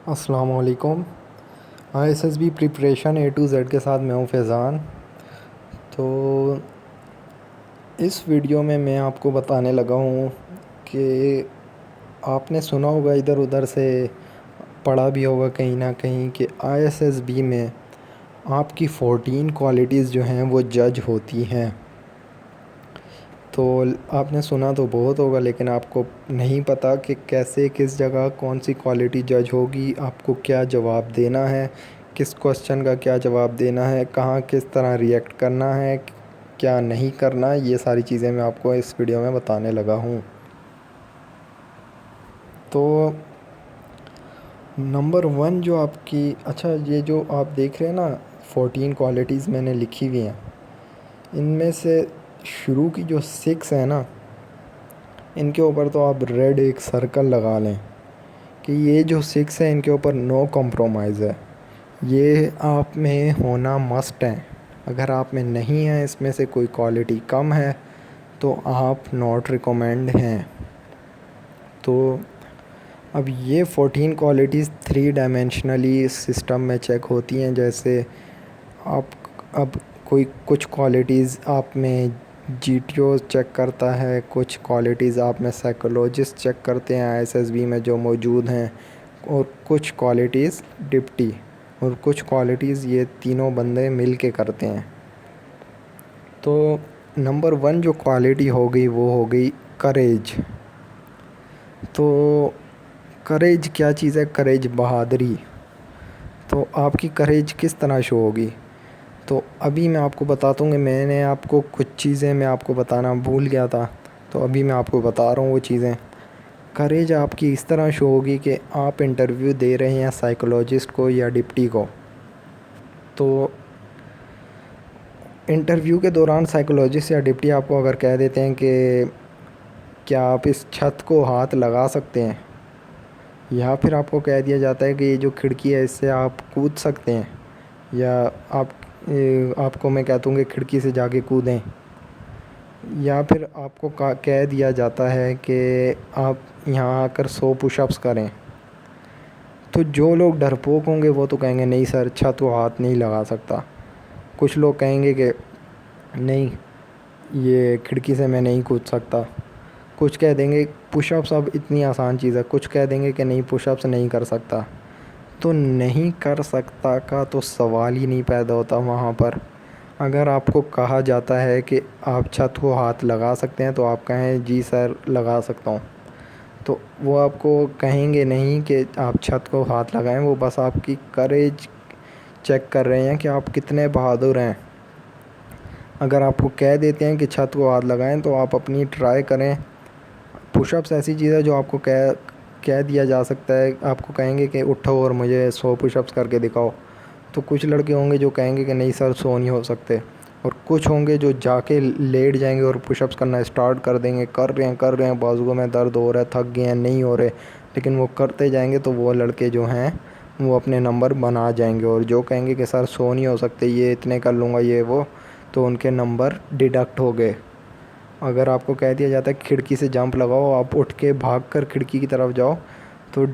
السلام علیکم۔ ISSB preparation A to Z کے ساتھ میں ہوں فیضان۔ تو اس ویڈیو میں آپ کو بتانے لگا ہوں کہ آپ نے سنا ہوگا، ادھر ادھر سے پڑھا بھی ہوگا کہیں نہ کہیں کہ ISSB میں آپ کی 14 کوالٹیز جو ہیں وہ جج ہوتی ہیں۔ تو آپ نے سنا تو بہت ہوگا، لیکن آپ کو نہیں پتہ کہ کیسے، کس جگہ کون سی کوالٹی جج ہوگی، آپ کو کیا جواب دینا ہے، کس کوسچن کا کیا جواب دینا ہے، کہاں کس طرح ریئیکٹ کرنا ہے، کیا نہیں کرنا، یہ ساری چیزیں میں آپ کو اس ویڈیو میں بتانے لگا ہوں۔ تو نمبر 1 جو آپ کی، یہ جو آپ دیکھ رہے ہیں نا 14 کوالٹیز میں نے لکھی ہوئی ہیں، ان میں سے شروع کی جو 6 ہیں نا، ان کے اوپر تو آپ ریڈ ایک سرکل لگا لیں کہ یہ جو 6 ہیں ان کے اوپر نو کمپرومائز ہے، یہ آپ میں ہونا مسٹ ہے۔ اگر آپ میں نہیں ہے، اس میں سے کوئی کوالٹی کم ہے تو آپ ناٹ ریکمینڈ ہیں۔ تو اب یہ 14 کوالٹیز 3 ڈائمینشنلی سسٹم میں چیک ہوتی ہیں۔ جیسے اب کچھ کوالٹیز آپ میں GTO چیک کرتا ہے، کچھ کوالٹیز آپ میں سائیکولوجسٹ چیک کرتے ہیں ISSB میں جو موجود ہیں، اور کچھ کوالٹیز ڈپٹی، اور کچھ کوالٹیز یہ تینوں بندے مل کے کرتے ہیں۔ تو نمبر 1 جو کوالٹی ہو گئی وہ ہو گئی کریج۔ تو کریج کیا چیز ہے؟ کریج بہادری۔ تو آپ کی کریج کس طرح شو ہوگی؟ تو ابھی میں آپ کو بتاتا ہوں کہ میں نے آپ کو کچھ چیزیں میں آپ کو بتانا بھول گیا تھا، تو ابھی میں آپ کو بتا رہا ہوں وہ چیزیں۔ کریج آپ کی اس طرح شو ہوگی کہ آپ انٹرویو دے رہے ہیں سائیکولوجسٹ کو یا ڈپٹی کو۔ تو انٹرویو کے دوران سائیکولوجسٹ یا ڈپٹی آپ کو اگر کہہ دیتے ہیں کہ کیا آپ اس چھت کو ہاتھ لگا سکتے ہیں، یا پھر آپ کو کہہ دیا جاتا ہے کہ یہ جو کھڑکی ہے اس سے آپ کود سکتے ہیں، یا آپ کو میں کہتا ہوں کہ کھڑکی سے جا کے کودیں، یا پھر آپ کو کہہ دیا جاتا ہے کہ آپ یہاں آ کر 100 پش اپس کریں، تو جو لوگ ڈرپوک ہوں گے وہ تو کہیں گے نہیں سر، چھت کو ہاتھ نہیں لگا سکتا۔ کچھ لوگ کہیں گے کہ نہیں، یہ کھڑکی سے میں نہیں کود سکتا۔ کچھ کہہ دیں گے پش اپس اب اتنی آسان چیز ہے، کچھ کہہ دیں گے کہ نہیں، پش اپس نہیں کر سکتا۔ تو نہیں کر سکتا کا تو سوال ہی نہیں پیدا ہوتا وہاں پر۔ اگر آپ کو کہا جاتا ہے کہ آپ چھت کو ہاتھ لگا سکتے ہیں تو آپ کہیں جی سر لگا سکتا ہوں، تو وہ آپ کو کہیں گے نہیں کہ آپ چھت کو ہاتھ لگائیں، وہ بس آپ کی کریج چیک کر رہے ہیں کہ آپ کتنے بہادر ہیں۔ اگر آپ کو کہہ دیتے ہیں کہ چھت کو ہاتھ لگائیں تو آپ اپنی ٹرائی کریں۔ پش اپس ایسی چیز ہے جو آپ کو کہہ دیا جا سکتا ہے، آپ کو کہیں گے کہ اٹھو اور مجھے 100 پش اپس کر کے دکھاؤ، تو کچھ لڑکے ہوں گے جو کہیں گے کہ نہیں سر 100 نہیں ہو سکتے، اور کچھ ہوں گے جو جا کے لیٹ جائیں گے اور پش اپس کرنا اسٹارٹ کر دیں گے، کر رہے ہیں، بازوؤں میں درد ہو رہا ہے، تھک گئے ہیں، نہیں ہو رہے، لیکن وہ کرتے جائیں گے، تو وہ لڑکے جو ہیں وہ اپنے نمبر بنا جائیں گے، اور جو کہیں گے کہ سر 100 نہیں ہو سکتے، یہ اتنے کر لوں گا یہ وہ، تو ان کے نمبر ڈیڈکٹ ہو گئے۔ اگر آپ کو کہہ دیا جاتا ہے کھڑکی سے جمپ لگاؤ، آپ اٹھ کے بھاگ کر کھڑکی کی طرف جاؤ، تو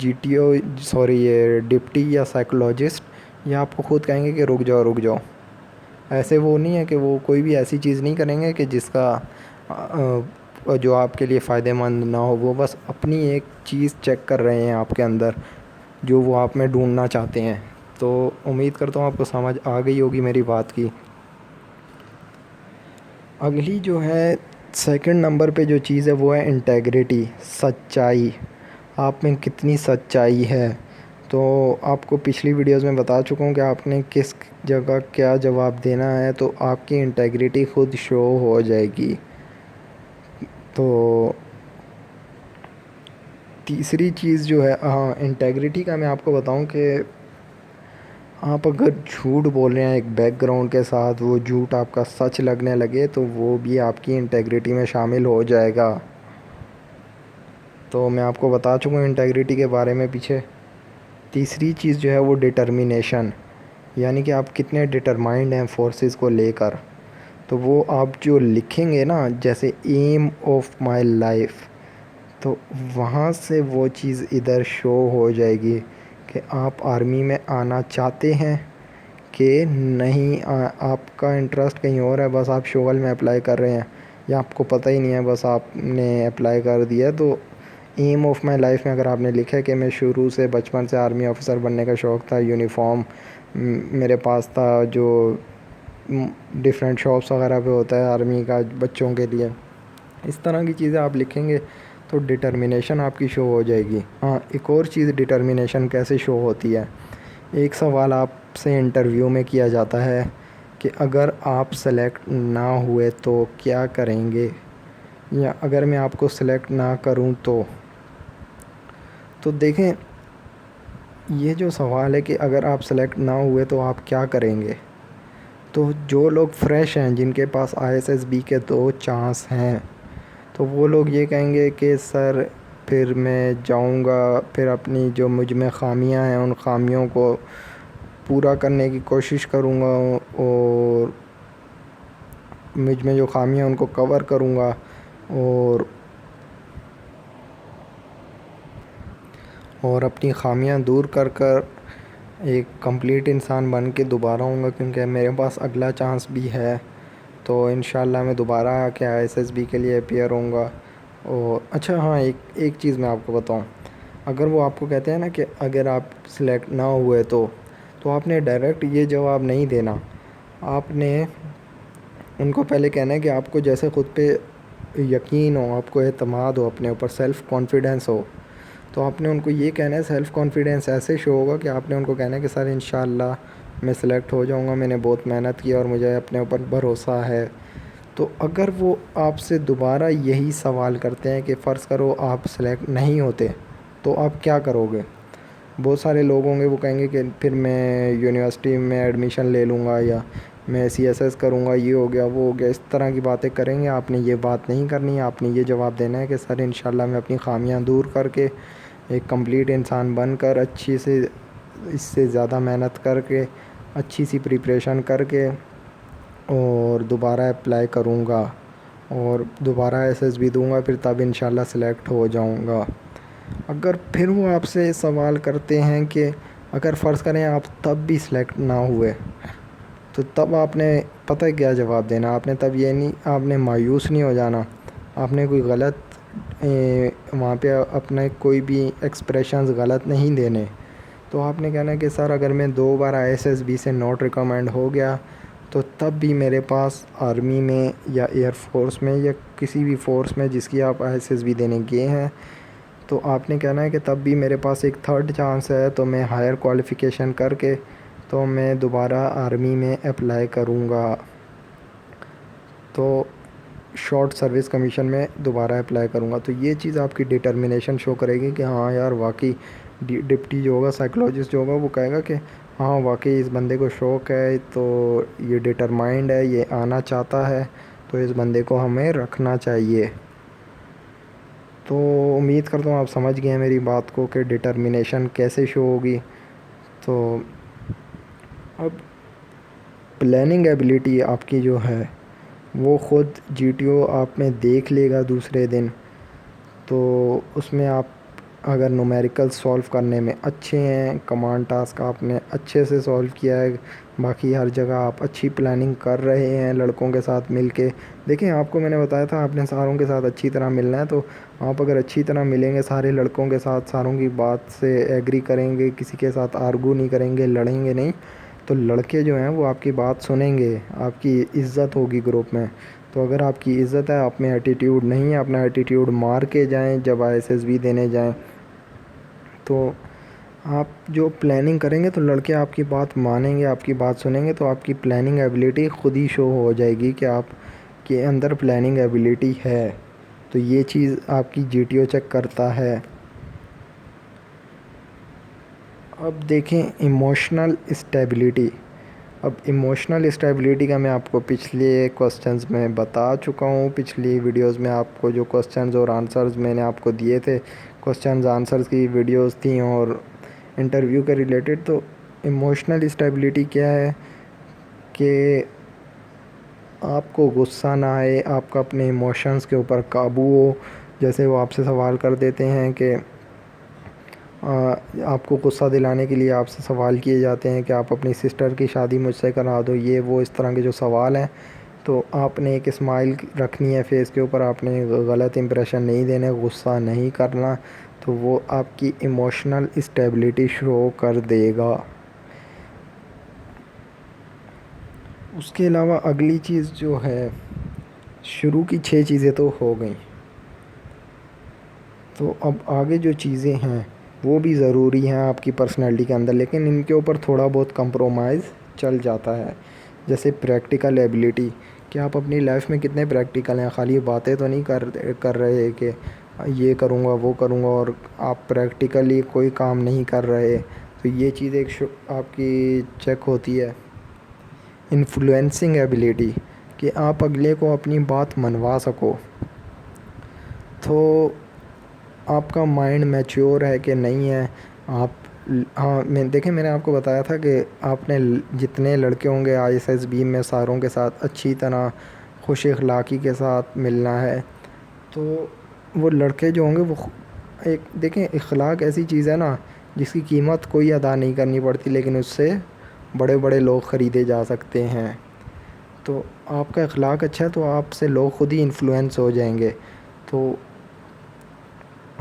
یہ ڈپٹی یا سائیکولوجسٹ یا آپ کو خود کہیں گے کہ رک جاؤ۔ ایسے وہ نہیں ہے کہ وہ کوئی بھی ایسی چیز نہیں کریں گے کہ جس کا جو آپ کے لیے فائدہ مند نہ ہو، وہ بس اپنی ایک چیز چیک کر رہے ہیں آپ کے اندر جو وہ آپ میں ڈھونڈنا چاہتے ہیں۔ تو امید کرتا ہوں آپ کو سمجھ آ گئی ہوگی میری بات کی۔ اگلی جو ہے سیکنڈ نمبر پہ جو چیز ہے وہ ہے انٹیگریٹی، سچائی۔ آپ میں کتنی سچائی ہے؟ تو آپ کو پچھلی ویڈیوز میں بتا چکا ہوں کہ آپ نے کس جگہ کیا جواب دینا ہے، تو آپ کی انٹیگریٹی خود شو ہو جائے گی۔ تو تیسری چیز جو ہے انٹیگریٹی کا، میں آپ کو بتاؤں کہ آپ اگر جھوٹ بول رہے ہیں ایک بیک گراؤنڈ کے ساتھ، وہ جھوٹ آپ کا سچ لگنے لگے تو وہ بھی آپ کی انٹیگریٹی میں شامل ہو جائے گا۔ تو میں آپ کو بتا چکا ہوں انٹیگریٹی کے بارے میں پیچھے۔ تیسری چیز جو ہے وہ ڈٹرمینیشن، یعنی کہ آپ کتنے ڈٹرمائنڈ ہیں فورسز کو لے کر۔ تو وہ آپ جو لکھیں گے نا، جیسے ایم آف مائی لائف، تو وہاں سے وہ چیز ادھر شو ہو جائے گی کہ آپ آرمی میں آنا چاہتے ہیں کہ نہیں، آپ کا انٹرسٹ کہیں اور ہے، بس آپ شغل میں اپلائی کر رہے ہیں یا آپ کو پتہ ہی نہیں ہے، بس آپ نے اپلائی کر دیا۔ تو ایم آف مائی لائف میں اگر آپ نے لکھا ہے کہ میں شروع سے بچپن سے آرمی آفیسر بننے کا شوق تھا، یونیفارم میرے پاس تھا جو ڈیفرنٹ شاپس وغیرہ پہ ہوتا ہے آرمی کا بچوں کے لیے، اس طرح کی چیزیں آپ لکھیں گے تو ڈٹرمنیشن آپ کی شو ہو جائے گی۔ ہاں، ایک اور چیز ڈٹرمنیشن کیسے شو ہوتی ہے، ایک سوال آپ سے انٹرویو میں کیا جاتا ہے کہ اگر آپ سلیکٹ نہ ہوئے تو کیا کریں گے، یا اگر میں آپ کو سلیکٹ نہ کروں تو دیکھیں، یہ جو سوال ہے کہ اگر آپ سلیکٹ نہ ہوئے تو آپ کیا کریں گے، تو جو لوگ فریش ہیں، جن کے پاس ISSB کے 2 چانس ہیں، تو وہ لوگ یہ کہیں گے کہ سر پھر میں جاؤں گا، پھر اپنی جو مجھ میں خامیاں ہیں ان خامیوں کو پورا کرنے کی کوشش کروں گا، اور مجھ میں جو خامیاں ان کو کور کروں گا، اور اپنی خامیاں دور کر کر ایک کمپلیٹ انسان بن کے دوبارہ آؤں گا، کیونکہ میرے پاس اگلا چانس بھی ہے۔ تو انشاءاللہ میں دوبارہ آ کے ISSB کے لیے اپیئر ہوں گا۔ اور اچھا ہاں، ایک چیز میں آپ کو بتاؤں، اگر وہ آپ کو کہتے ہیں نا کہ اگر آپ سلیکٹ نہ ہوئے تو آپ نے ڈائریکٹ یہ جواب نہیں دینا، آپ نے ان کو پہلے کہنا ہے کہ آپ کو جیسے خود پہ یقین ہو، آپ کو اعتماد ہو، اپنے اوپر سیلف کانفیڈنس ہو، تو آپ نے ان کو یہ کہنا ہے۔ سیلف کانفیڈنس ایسے شو ہوگا کہ آپ نے ان کو کہنا ہے کہ سر انشاءاللہ میں سلیکٹ ہو جاؤں گا، میں نے بہت محنت کی اور مجھے اپنے اوپر بھروسہ ہے۔ تو اگر وہ آپ سے دوبارہ یہی سوال کرتے ہیں کہ فرض کرو آپ سلیکٹ نہیں ہوتے تو آپ کیا کرو گے، بہت سارے لوگ ہوں گے وہ کہیں گے کہ پھر میں یونیورسٹی میں ایڈمیشن لے لوں گا، یا میں CSS کروں گا، یہ ہو گیا وہ ہو گیا، اس طرح کی باتیں کریں گے۔ آپ نے یہ بات نہیں کرنی ہے، آپ نے یہ جواب دینا ہے کہ سر انشاءاللہ میں اپنی خامیاں دور کر کے ایک کمپلیٹ انسان بن کر اچھی سے اس سے زیادہ محنت کر کے اچھی سی پریپریشن کر کے اور دوبارہ اپلائی کروں گا اور دوبارہ SSB دوں گا، پھر تب انشاءاللہ سلیکٹ ہو جاؤں گا۔ اگر پھر وہ آپ سے سوال کرتے ہیں کہ اگر فرض کریں آپ تب بھی سلیکٹ نہ ہوئے تو تب آپ نے پتہ ہے کیا جواب دینا، آپ نے تب یہ نہیں، آپ نے مایوس نہیں ہو جانا، آپ نے کوئی غلط وہاں پہ اپنے کوئی بھی ایکسپریشنز غلط نہیں دینے۔ تو آپ نے کہنا کہ سر اگر میں 2 بار ISSB سے ناٹ ریکمینڈ ہو گیا تو تب بھی میرے پاس آرمی میں یا ایئر فورس میں یا کسی بھی فورس میں جس کی آپ ISSB دینے گئے ہیں، تو آپ نے کہنا ہے کہ تب بھی میرے پاس ایک 3rd چانس ہے، تو میں ہائر کوالیفیکیشن کر کے تو میں دوبارہ آرمی میں اپلائی کروں گا، تو شارٹ سروس کمیشن میں دوبارہ اپلائی کروں گا۔ تو یہ چیز آپ کی ڈٹرمنیشن شو کرے گی کہ ہاں یار واقعی ڈپٹی جو ہوگا، سائیکولوجسٹ جو ہوگا، وہ کہے گا کہ ہاں واقعی اس بندے کو شوق ہے، تو یہ ڈٹرمائنڈ ہے، یہ آنا چاہتا ہے، تو اس بندے کو ہمیں رکھنا چاہیے۔ تو امید کرتا ہوں آپ سمجھ گئے ہیں میری بات کو کہ ڈٹرمنیشن کیسے شو ہوگی۔ تو اب پلاننگ ایبیلیٹی آپ کی جو ہے وہ خود GTO آپ میں دیکھ لے گا دوسرے دن، تو اس میں آپ اگر نومیریکل سولو کرنے میں اچھے ہیں، کمانڈ ٹاسک آپ نے اچھے سے سولو کیا ہے، باقی ہر جگہ آپ اچھی پلاننگ کر رہے ہیں لڑکوں کے ساتھ مل کے، دیکھیں آپ کو میں نے بتایا تھا آپ نے ساروں کے ساتھ اچھی طرح ملنا ہے، تو آپ اگر اچھی طرح ملیں گے سارے لڑکوں کے ساتھ، ساروں کی بات سے ایگری کریں گے، کسی کے ساتھ آرگو نہیں کریں گے، لڑیں گے نہیں، تو لڑکے جو ہیں وہ آپ کی بات سنیں گے، آپ کی عزت ہوگی گروپ میں۔ تو اگر آپ کی عزت ہے، آپ میں ایٹیٹیوڈ نہیں ہے، اپنا ایٹیٹیوڈ مار کے جائیں جب ISSB دینے جائیں، تو آپ جو پلاننگ کریں گے تو لڑکے آپ کی بات مانیں گے، آپ کی بات سنیں گے، تو آپ کی پلاننگ ایبیلیٹی خود ہی شو ہو جائے گی کہ آپ کے اندر پلاننگ ایبیلیٹی ہے۔ تو یہ چیز آپ کی GTO چیک کرتا ہے۔ اب دیکھیں ایموشنل اسٹیبلٹی، اب ایموشنل اسٹیبلٹی کا میں آپ کو پچھلے کوسچنز میں بتا چکا ہوں، پچھلی ویڈیوز میں آپ کو جو کوسچنز اور آنسرز میں نے آپ کو دیے تھے، کوسچنز آنسرز کی ویڈیوز تھیں اور انٹرویو کے ریلیٹڈ۔ تو ایموشنل اسٹیبلٹی کیا ہے کہ آپ کو غصہ نہ آئے، آپ کا اپنے ایموشنز کے اوپر قابو ہو، جیسے وہ آپ سے سوال کر دیتے ہیں کہ آپ کو غصہ دلانے کے لیے آپ سے سوال کیے جاتے ہیں کہ آپ اپنی سسٹر کی شادی مجھ سے کرا دو، یہ وہ اس طرح کے جو سوال ہیں، تو آپ نے ایک اسمائل رکھنی ہے فیس کے اوپر، آپ نے غلط امپریشن نہیں دینے، غصہ نہیں کرنا، تو وہ آپ کی ایموشنل اسٹیبلٹی شو کر دے گا۔ اس کے علاوہ اگلی چیز جو ہے، شروع کی 6 چیزیں تو ہو گئیں، تو اب آگے جو چیزیں ہیں وہ بھی ضروری ہیں آپ کی پرسنالٹی کے اندر، لیکن ان کے اوپر تھوڑا بہت کمپرومائز چل جاتا ہے۔ جیسے پریکٹیکل ایبلٹی، کہ آپ اپنی لائف میں کتنے پریکٹیکل ہیں، خالی باتیں تو نہیں کر رہے کہ یہ کروں گا وہ کروں گا، اور آپ پریکٹیکلی کوئی کام نہیں کر رہے، تو یہ چیز ایک آپ کی چیک ہوتی ہے۔ انفلوئنسنگ ایبلٹی، کہ آپ اگلے کو اپنی بات منوا سکو، تو آپ کا مائنڈ میچور ہے کہ نہیں ہے۔ آپ ہاں دیکھیں، میں نے آپ کو بتایا تھا کہ آپ نے جتنے لڑکے ہوں گے ISSB میں ساروں کے ساتھ اچھی طرح خوش اخلاقی کے ساتھ ملنا ہے، تو وہ لڑکے جو ہوں گے وہ ایک دیکھیں، اخلاق ایسی چیز ہے نا جس کی قیمت کوئی ادا نہیں کرنی پڑتی، لیکن اس سے بڑے بڑے لوگ خریدے جا سکتے ہیں۔ تو آپ کا اخلاق اچھا ہے تو آپ سے لوگ خود ہی انفلوئنس ہو جائیں گے۔ تو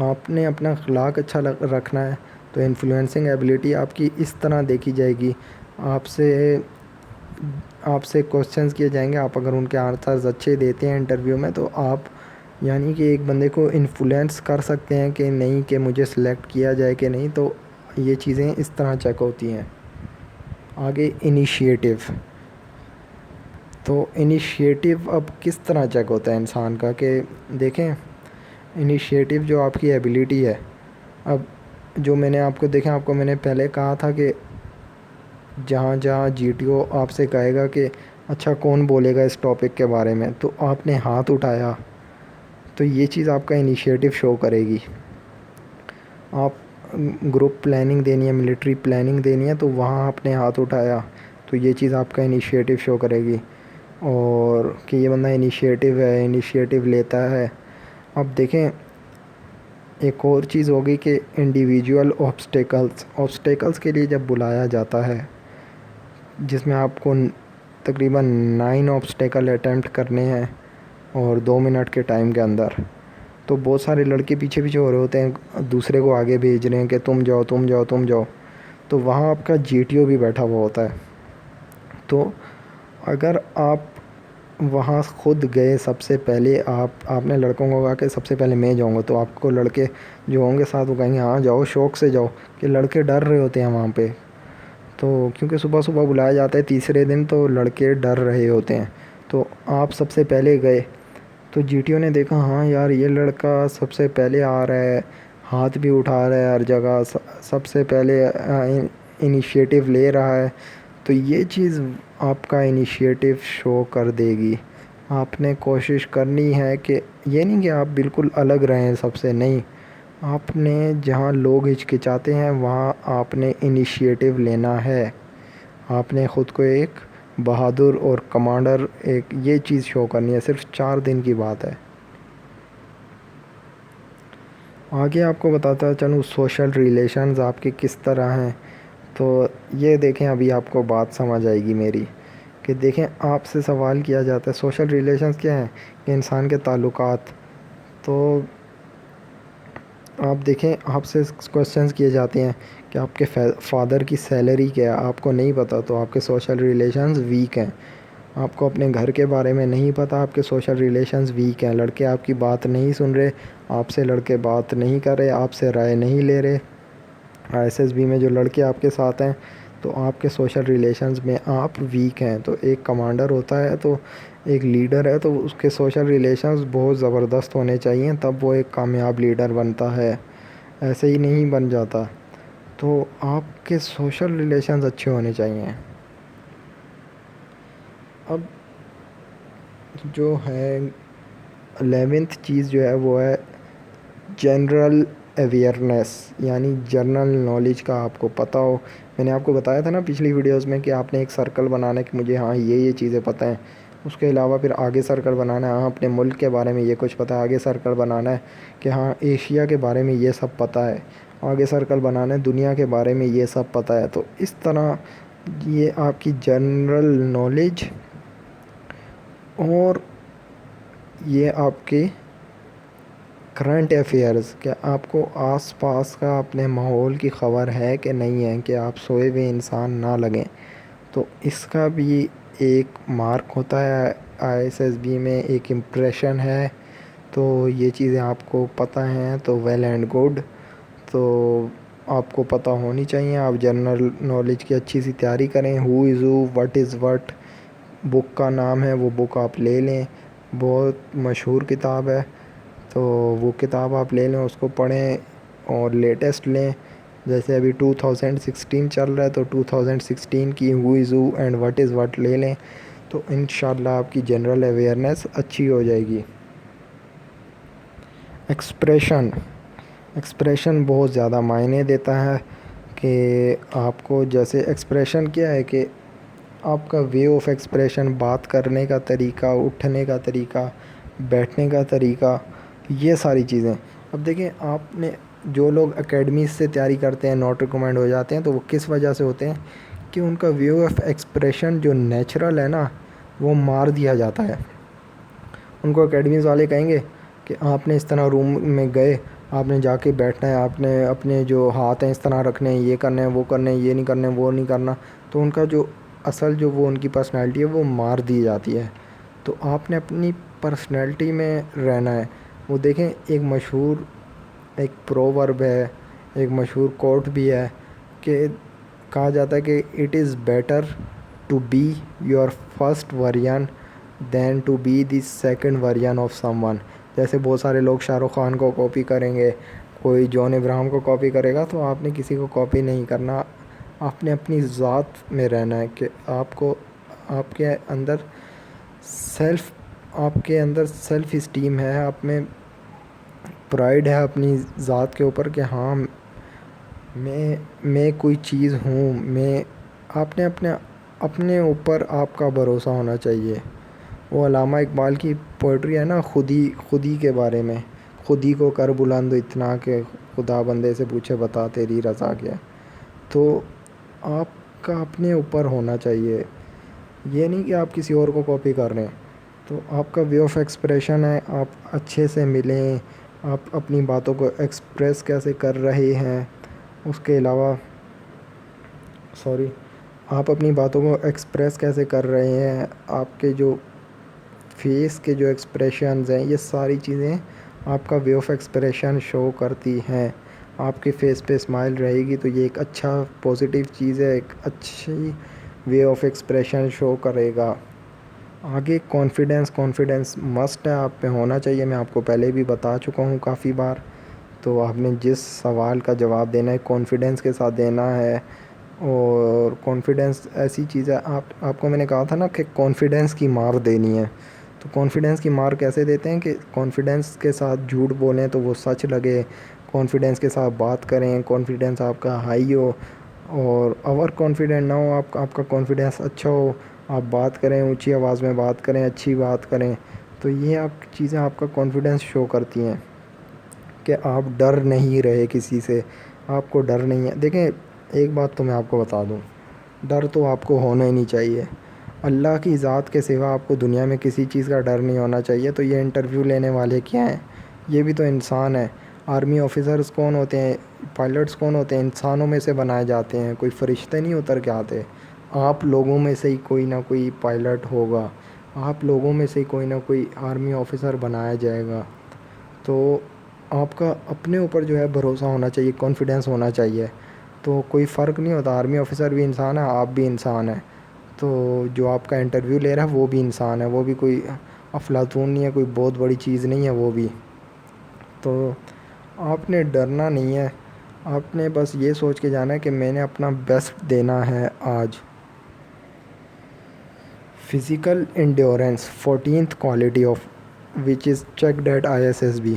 آپ نے اپنا اخلاق اچھا رکھنا ہے، تو انفلوئنسنگ ایبلٹی آپ کی اس طرح دیکھی جائے گی، آپ سے کوسچنز کیے جائیں گے، آپ اگر ان کے آنسرز اچھے دیتے ہیں انٹرویو میں، تو آپ یعنی کہ ایک بندے کو انفلوئنس کر سکتے ہیں کہ نہیں، کہ مجھے سلیکٹ کیا جائے کہ نہیں، تو یہ چیزیں اس طرح چیک ہوتی ہیں۔ آگے انیشیٹو، تو انیشیٹو اب کس طرح چیک ہوتا ہے انسان کا، کہ دیکھیں انیشیٹو جو آپ کی ایبلٹی ہے، اب جو میں نے آپ کو میں نے پہلے کہا تھا کہ جہاں GTO آپ سے کہے گا کہ اچھا کون بولے گا اس ٹاپک کے بارے میں، تو آپ نے ہاتھ اٹھایا، تو یہ چیز آپ کا انیشیٹو شو کرے گی۔ آپ گروپ پلاننگ دینی ہے، ملٹری پلاننگ دینی ہے، تو وہاں آپ نے ہاتھ اٹھایا، تو یہ چیز آپ کا انیشیٹو شو کرے گی، اور کہ یہ بندہ انیشیٹو لیتا ہے۔ اب دیکھیں ایک اور چیز ہوگی کہ انڈیویجول آبسٹیکلز کے لیے جب بلایا جاتا ہے، جس میں آپ کو تقریباً 9 آبسٹیکل اٹیمپٹ کرنے ہیں اور 2 منٹ کے ٹائم کے اندر، تو بہت سارے لڑکے پیچھے ہو رہے ہوتے ہیں، دوسرے کو آگے بھیج رہے ہیں کہ تم جاؤ تم جاؤ تم جاؤ، تو وہاں آپ کا GTO بھی بیٹھا ہوا ہوتا ہے۔ تو اگر آپ وہاں خود گئے سب سے پہلے، آپ نے لڑکوں کو کہا کہ سب سے پہلے میں جاؤں گا، تو آپ کو لڑکے جو ہوں گے ساتھ وہ کہیں گے ہاں جاؤ، شوق سے جاؤ، کہ لڑکے ڈر رہے ہوتے ہیں وہاں پہ، تو کیونکہ صبح صبح بلایا جاتا ہے تیسرے دن، تو لڑکے ڈر رہے ہوتے ہیں، تو آپ سب سے پہلے گئے، تو GTO نے دیکھا ہاں یار یہ لڑکا سب سے پہلے آ رہا ہے، ہاتھ بھی اٹھا رہا ہے ہر جگہ، سب سے پہلے انیشیٹو لے رہا ہے، تو یہ چیز آپ کا انیشیٹو شو کر دے گی۔ آپ نے کوشش کرنی ہے کہ یہ نہیں کہ آپ بالکل الگ رہیں سب سے، نہیں، آپ نے جہاں لوگ ہچکچاتے ہیں وہاں آپ نے انیشیٹو لینا ہے، آپ نے خود کو ایک بہادر اور کمانڈر یہ چیز شو کرنی ہے۔ صرف 4 دن کی بات ہے۔ آگے آپ کو بتاتا چلوں سوشل ریلیشنز آپ کے کس طرح ہیں، تو یہ دیکھیں ابھی آپ کو بات سمجھ آئے گی میری، کہ دیکھیں آپ سے سوال کیا جاتا ہے سوشل ریلیشنز کیا ہیں، کہ انسان کے تعلقات، تو آپ دیکھیں آپ سے کوسچنز کیے جاتے ہیں کہ آپ کے فادر کی سیلری کیا ہے، آپ کو نہیں پتہ، تو آپ کے سوشل ریلیشنز ویک ہیں۔ آپ کو اپنے گھر کے بارے میں نہیں پتہ، آپ کے سوشل ریلیشنز ویک ہیں، لڑکے آپ کی بات نہیں سن رہے، آپ سے لڑکے بات نہیں کر رہے، آپ سے رائے نہیں لے رہے، ISSB میں جو لڑکے آپ کے ساتھ ہیں، تو آپ کے سوشل ریلیشنز میں آپ ویک ہیں۔ تو ایک کمانڈر ہوتا ہے، تو ایک لیڈر ہے، تو اس کے سوشل ریلیشنز بہت زبردست ہونے چاہئیں، تب وہ ایک کامیاب لیڈر بنتا ہے، ایسے ہی نہیں بن جاتا۔ تو آپ کے سوشل ریلیشنز اچھے ہونے چاہئیں۔ اب جو ہے 11th چیز جو ہے وہ ہے جنرل اویئرنیس، یعنی جنرل نالج کا آپ کو پتہ ہو۔ میں نے آپ کو بتایا تھا نا پچھلی ویڈیوز میں کہ آپ نے ایک سرکل بنانا ہے کہ مجھے ہاں یہ چیزیں پتہ ہیں، اس کے علاوہ پھر آگے سرکل بنانا ہے. ہاں اپنے ملک کے بارے میں یہ کچھ پتہ ہے, آگے سرکل بنانا ہے کہ ہاں ایشیا کے بارے میں یہ سب پتہ ہے, آگے سرکل بنانا ہے دنیا کے بارے میں یہ سب پتہ ہے. تو اس طرح یہ آپ کی جنرل نالج اور یہ آپ کے کرنٹ افیئرز, کہ آپ کو آس پاس کا اپنے ماحول کی خبر ہے کہ نہیں ہے, کہ آپ سوئے ہوئے انسان نہ لگیں. تو اس کا بھی ایک مارک ہوتا ہے ISSB میں, ایک امپریشن ہے. تو یہ چیزیں آپ کو پتہ ہیں تو ویل اینڈ گڈ. تو آپ کو پتہ ہونی چاہیے. آپ جنرل نالج کی اچھی سی تیاری کریں. ہو از ہو, وٹ از وٹ بک کا نام ہے, وہ بک آپ لے لیں, بہت مشہور کتاب ہے. تو وہ کتاب آپ لے لیں, اس کو پڑھیں اور لیٹسٹ لیں. جیسے ابھی 2016 چل رہا ہے تو 2016 کی ہو از ہو اینڈ وٹ از وٹ لے لیں. تو انشاءاللہ آپ کی جنرل اویئرنیس اچھی ہو جائے گی. ایکسپریشن بہت زیادہ معنی دیتا ہے. کہ آپ کو جیسے ایکسپریشن کیا ہے کہ آپ کا وے آف ایکسپریشن, بات کرنے کا طریقہ, اٹھنے کا طریقہ, بیٹھنے کا طریقہ, یہ ساری چیزیں. اب دیکھیں آپ نے, جو لوگ اکیڈمیز سے تیاری کرتے ہیں, ناٹ ریکمینڈ ہو جاتے ہیں, تو وہ کس وجہ سے ہوتے ہیں کہ ان کا وے آف ایکسپریشن جو نیچرل ہے نا, وہ مار دیا جاتا ہے. ان کو اکیڈمیز والے کہیں گے کہ آپ نے اس طرح روم میں گئے, آپ نے جا کے بیٹھنا ہے, آپ نے اپنے جو ہاتھ ہیں اس طرح رکھنے ہیں, یہ کرنے ہیں, وہ کرنے ہیں, یہ نہیں کرنے, وہ نہیں کرنا. تو ان کا جو اصل جو وہ ان کی پرسنالٹی ہے وہ مار دی جاتی ہے. تو آپ نے اپنی پرسنالٹی میں رہنا ہے. وہ دیکھیں ایک مشہور ایک پروورب ہے, ایک مشہور کوٹ بھی ہے, کہ کہا جاتا ہے کہ it is better to be your first version than to be the second version of someone. جیسے بہت سارے لوگ شاہ رخ خان کو کاپی کریں گے, کوئی جان ابراہم کو کاپی کرے گا, تو آپ نے کسی کو کاپی نہیں کرنا. آپ نے اپنی ذات میں رہنا ہے, کہ آپ کو آپ کے اندر سیلف اسٹیم ہے, آپ میں پرائڈ ہے اپنی ذات کے اوپر, کہ ہاں میں کوئی چیز ہوں. آپ نے اپنے اوپر آپ کا بھروسہ ہونا چاہیے. وہ علامہ اقبال کی پوئٹری ہے نا, خودی کے بارے میں, خودی کو کر بلند اتنا کہ خدا بندے سے پوچھے بتا تیری رضا کیا. تو آپ کا اپنے اوپر ہونا چاہیے, یہ نہیں کہ آپ کسی اور کو کاپی کر رہے ہیں. تو آپ کا وے آف ایکسپریشن ہے, آپ اچھے سے ملیں, آپ اپنی باتوں کو ایکسپریس کیسے کر رہے ہیں. اس کے علاوہ آپ اپنی باتوں کو ایکسپریس کیسے کر رہے ہیں, آپ کے جو فیس کے جو ایکسپریشنز ہیں, یہ ساری چیزیں آپ کا وے آف ایکسپریشن شو کرتی ہیں. آپ کے فیس پہ اسمائل رہے گی تو یہ ایک اچھا پازیٹیو چیز ہے, ایک اچھی وے آف ایکسپریشن شو کرے گا. آگے کانفیڈنس مسٹ ہے, آپ پہ ہونا چاہیے. میں آپ کو پہلے بھی بتا چکا ہوں کافی بار. تو آپ نے جس سوال کا جواب دینا ہے کانفیڈنس کے ساتھ دینا ہے. اور کانفیڈنس ایسی چیز ہے, آپ کو میں نے کہا تھا نا کہ کانفیڈنس کی مار دینی ہے. تو کانفیڈنس کی مار کیسے دیتے ہیں, کہ کانفیڈنس کے ساتھ جھوٹ بولیں تو وہ سچ لگے, کانفیڈنس کے ساتھ بات کریں, کانفیڈنس آپ کا ہائی ہو. اور اوور کانفیڈنٹ نہ ہو, آپ کا کانفیڈنس اچھا ہو, آپ بات کریں, اونچی آواز میں بات کریں, اچھی بات کریں. تو یہ چیزیں آپ کا کانفیڈنس شو کرتی ہیں, کہ آپ ڈر نہیں رہے کسی سے, آپ کو ڈر نہیں ہے. دیکھیں ایک بات تو میں آپ کو بتا دوں, ڈر تو آپ کو ہونا ہی نہیں چاہیے. اللہ کی ذات کے سوا آپ کو دنیا میں کسی چیز کا ڈر نہیں ہونا چاہیے. تو یہ انٹرویو لینے والے کیا ہیں, یہ بھی تو انسان ہیں. آرمی آفیسرز کون ہوتے ہیں, پائلٹس کون ہوتے ہیں, انسانوں میں سے بنائے جاتے ہیں, کوئی فرشتے نہیں اتر کے آتے. آپ لوگوں میں سے ہی کوئی نہ کوئی پائلٹ ہوگا, آپ لوگوں میں سے ہی کوئی نہ کوئی آرمی آفیسر بنایا جائے گا. تو آپ کا اپنے اوپر جو ہے بھروسہ ہونا چاہیے, کانفیڈنس ہونا چاہیے. تو کوئی فرق نہیں ہوتا, آرمی آفیسر بھی انسان ہے, آپ بھی انسان ہیں. تو جو آپ کا انٹرویو لے رہا ہے وہ بھی انسان ہے, وہ بھی کوئی افلاطون نہیں ہے, کوئی بہت بڑی چیز نہیں ہے وہ بھی. تو آپ نے ڈرنا نہیں ہے, آپ نے بس یہ سوچ کے جانا ہے کہ میں نے اپنا بیسٹ دینا ہے آج. Physical endurance 14th quality of which is checked at ISSB.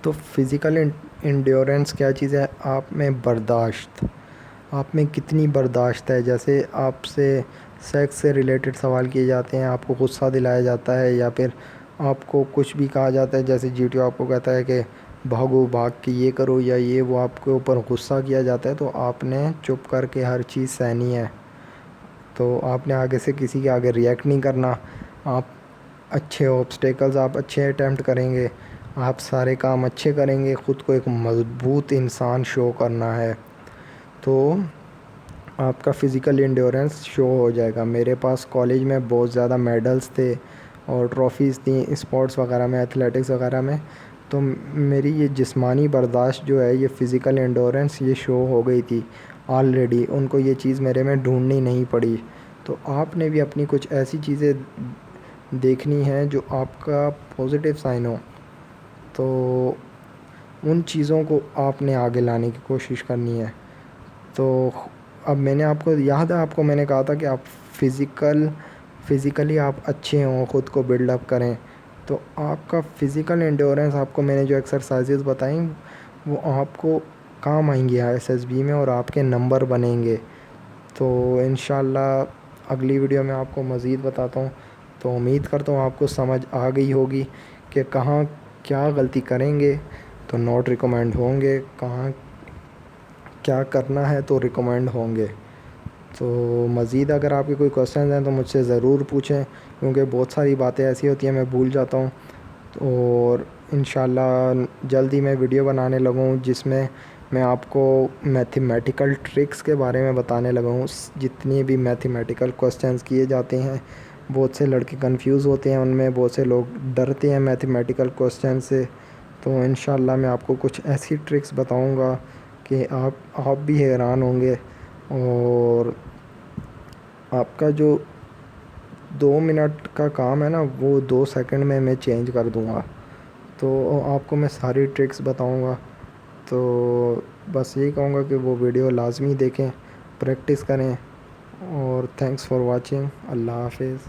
تو فزیکل انڈیورنس کیا چیز ہے, آپ میں برداشت, آپ میں کتنی برداشت ہے. جیسے آپ سے سیکس سے ریلیٹڈ سوال کیے جاتے ہیں، آپ کو غصہ دلایا جاتا ہے، یا پھر آپ کو کچھ بھی کہا جاتا ہے، جیسے جی ٹی او آپ کو کہتا ہے کہ بھاگو، بھاگ کے یہ کرو یا یہ وہ، آپ کے اوپر غصہ کیا جاتا ہے، تو آپ نے چپ کر کے ہر چیز سہنی ہے. تو آپ نے آگے سے کسی کے آگے ریئیکٹ نہیں کرنا. آپ اچھے آبسٹیکلز آپ اچھے اٹیمپٹ کریں گے، آپ سارے کام اچھے کریں گے، خود کو ایک مضبوط انسان شو کرنا ہے، تو آپ کا فزیکل انڈیورنس شو ہو جائے گا. میرے پاس کالج میں بہت زیادہ میڈلز تھے اور ٹرافیز تھیں اسپورٹس وغیرہ میں، ایتھلیٹکس وغیرہ میں، تو میری یہ جسمانی برداشت جو ہے، یہ فزیکل انڈورنس یہ شو ہو گئی تھی آلریڈی. ان کو یہ چیز میرے میں ڈھونڈنی نہیں پڑی. تو آپ نے بھی اپنی کچھ ایسی چیزیں دیکھنی ہیں جو آپ کا پازیٹیو سائن ہو، تو ان چیزوں کو آپ نے آگے لانے کی کوشش کرنی ہے. تو اب میں نے آپ کو یاد ہے، آپ کو میں نے کہا تھا کہ آپ فزیکلی آپ اچھے ہوں، خود کو بلڈ اپ کریں، تو آپ کا فزیکل انڈیورنس، آپ کو میں نے جو ایکسرسائزز بتائیں وہ آپ کو کام آئیں گے SSB میں، اور آپ کے نمبر بنیں گے. تو انشاءاللہ اگلی ویڈیو میں آپ کو مزید بتاتا ہوں. تو امید کرتا ہوں آپ کو سمجھ آ گئی ہوگی کہ کہاں کیا غلطی کریں گے تو نوٹ ریکمینڈ ہوں گے، کہاں کیا کرنا ہے تو ریکمینڈ ہوں گے. تو مزید اگر آپ کے کوئی کویسچنز ہیں تو مجھ سے ضرور پوچھیں، کیونکہ بہت ساری باتیں ایسی ہوتی ہیں میں بھول جاتا ہوں. اور انشاءاللہ جلدی میں ویڈیو بنانے لگوں جس میں میں آپ کو میتھمیٹیکل ٹرکس کے بارے میں بتانے لگا ہوں. جتنی بھی میتھمیٹیکل کویسچنز کیے جاتے ہیں، بہت سے لڑکے کنفیوز ہوتے ہیں ان میں، بہت سے لوگ ڈرتے ہیں میتھمیٹیکل کویسچن سے. تو انشاءاللہ میں آپ کو کچھ ایسی ٹرکس بتاؤں گا کہ آپ بھی حیران ہوں گے، اور آپ کا جو 2 منٹ کا کام ہے نا، وہ 2 سیکنڈ میں چینج کر دوں گا. تو آپ کو میں ساری ٹرکس بتاؤں گا. تو بس یہی کہوں گا کہ وہ ویڈیو لازمی دیکھیں، پریکٹس کریں، اور تھینکس فار واچنگ. اللہ حافظ.